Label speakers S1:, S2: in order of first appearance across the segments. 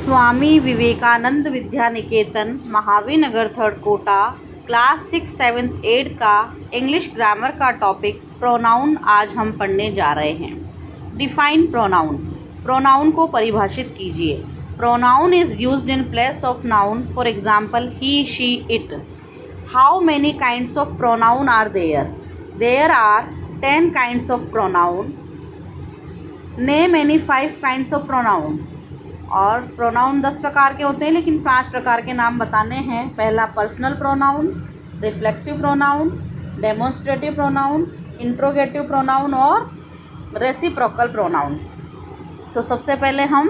S1: स्वामी Vivekanand Vidya Niketan, Mahavir Nagar, 3rd Kota, class 6, 7th, 8th का English grammar का topic pronoun आज हम पढ़ने जा रहे हैं। Define pronoun. प्रोनाउन को परिभाषित कीजिए। Pronoun is used in place of noun, for example he, she, it. How many kinds of pronoun are there? There are 10 kinds of pronoun. Name any 5 kinds of pronoun. और pronoun 10 प्रकार के होते हैं, लेकिन 5 प्रकार के नाम बताने हैं। पहला personal pronoun, reflexive pronoun, demonstrative pronoun, interrogative pronoun और रेसिप्रोकल प्रोनाउन। तो सबसे पहले हम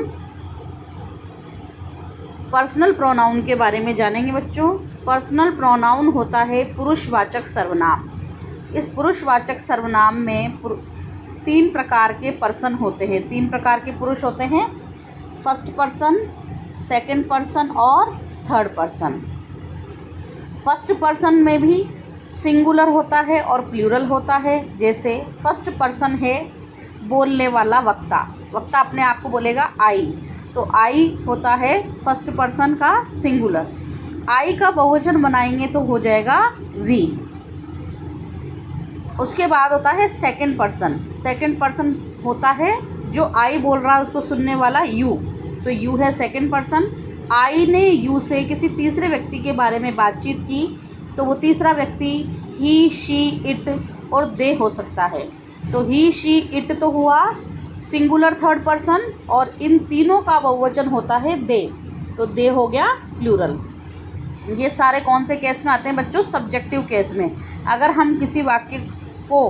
S1: पर्सनल प्रोनाउन के बारे में जानेंगे बच्चों। पर्सनल प्रोनाउन होता है पुरुषवाचक सर्वनाम। इस पुरुषवाचक सर्वनाम में 3 प्रकार के पर्सन होते हैं, 3 प्रकार के पुरुष होते हैं। फर्स्ट पर्सन, सेकंड पर्सन और थर्ड पर्सन। फर्स्ट पर्सन में भी सिंगुलर होता है और प्लूरल होता है। जैसे फर्स्ट पर्सन है बोलने वाला वक्ता, वक्ता अपने आप को बोलेगा आई, तो आई होता है फर्स्ट पर्सन का सिंगुलर। आई का बहुवचन बनाएंगे तो हो जाएगा वी। उसके बाद होता है सेकंड पर्सन। सेकंड पर्सन होता है जो आई बोल रहा है उसको सुनने वाला यू, तो यू है सेकंड पर्सन। आई ने यू से किसी तीसरे व्यक्ति के बारे में बातचीत की, तो वो तीसरा व्यक्ति ही, शी, इट और दे हो सकता है। तो ही, शी, इट तो हुआ सिंगुलर थर्ड पर्सन, और इन तीनों का बहुवचन होता है दे, तो दे हो गया प्लूरल। ये सारे कौन से केस में आते हैं बच्चों? सब्जेक्टिव केस में। अगर हम किसी वाक्य को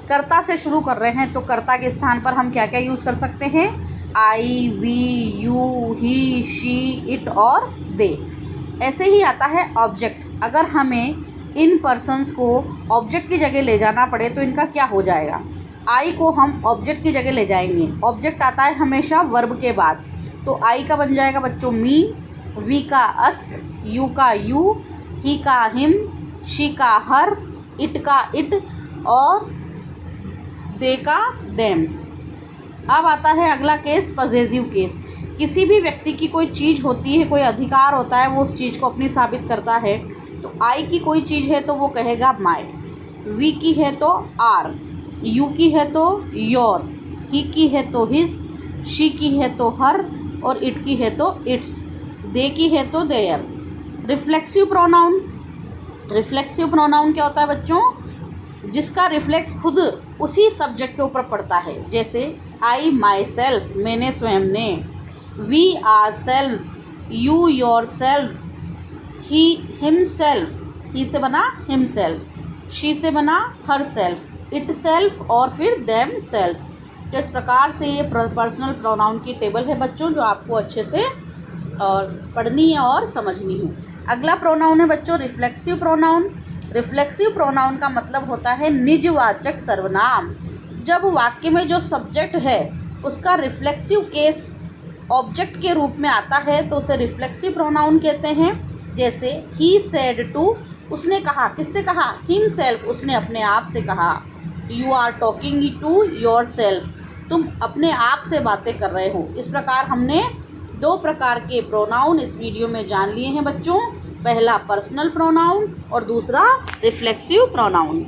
S1: कर्ता से शुरू कर रहे हैं तो कर्ता के स्थान पर हम क्या क्या यूज़ कर सकते हैं? I, we, you, he, she, it और दे। ऐसे ही आता है ऑब्जेक्ट। अगर हमें इन पर्सन्स को ऑब्जेक्ट की जगह ले जाना पड़े तो इनका क्या हो जाएगा? आई को हम ऑब्जेक्ट की जगह ले जाएंगे। ऑब्जेक्ट आता है हमेशा वर्ब के बाद, तो आई का बन जाएगा बच्चों मी, वी का अस, यू का यू, ही का हिम, शी का हर, इट का इट और दे का देम। अब आता है अगला केस, पजेसिव केस। किसी भी व्यक्ति की कोई चीज़ होती है, कोई अधिकार होता है, वो उस चीज़ को अपनी साबित करता है। तो आई की कोई चीज़ है तो वो कहेगा माय, वी की है तो आर, यू की है तो योर, ही की है तो हिज, शी की है तो हर और इट की है तो इट्स, दे की है तो there. Reflexive pronoun. Reflexive pronoun क्या होता है बच्चों? जिसका रिफ्लेक्स खुद उसी सब्जेक्ट के ऊपर पड़ता है। जैसे आई माई सेल्फ, मैंने स्वयं ने, we ourselves, you yourselves, he himself, he से बना हिमसेल्फ, शी से बना हर सेल्फ, इट सेल्फ और फिर देम सेल्व्स। तो इस प्रकार से ये पर्सनल प्रोनाउन की टेबल है बच्चों, जो आपको अच्छे से पढ़नी है और समझनी है। अगला प्रोनाउन है बच्चों रिफ्लेक्सिव प्रोनाउन। रिफ्लेक्सिव प्रोनाउन का मतलब होता है निजवाचक सर्वनाम। जब वाक्य में जो सब्जेक्ट है उसका रिफ्लेक्सिव केस ऑब्जेक्ट के रूप में आता है तो उसे रिफ्लेक्सिव प्रोनाउन कहते हैं। जैसे ही सेड टू, उसने कहा, किससे कहा? हिमसेल्फ, उसने अपने आप से कहा। You are talking to yourself, तुम अपने आप से बातें कर रहे हो। इस प्रकार हमने 2 प्रकार के प्रोनाउन इस वीडियो में जान लिए हैं बच्चों। पहला पर्सनल प्रोनाउन और दूसरा रिफ्लेक्सिव प्रोनाउन।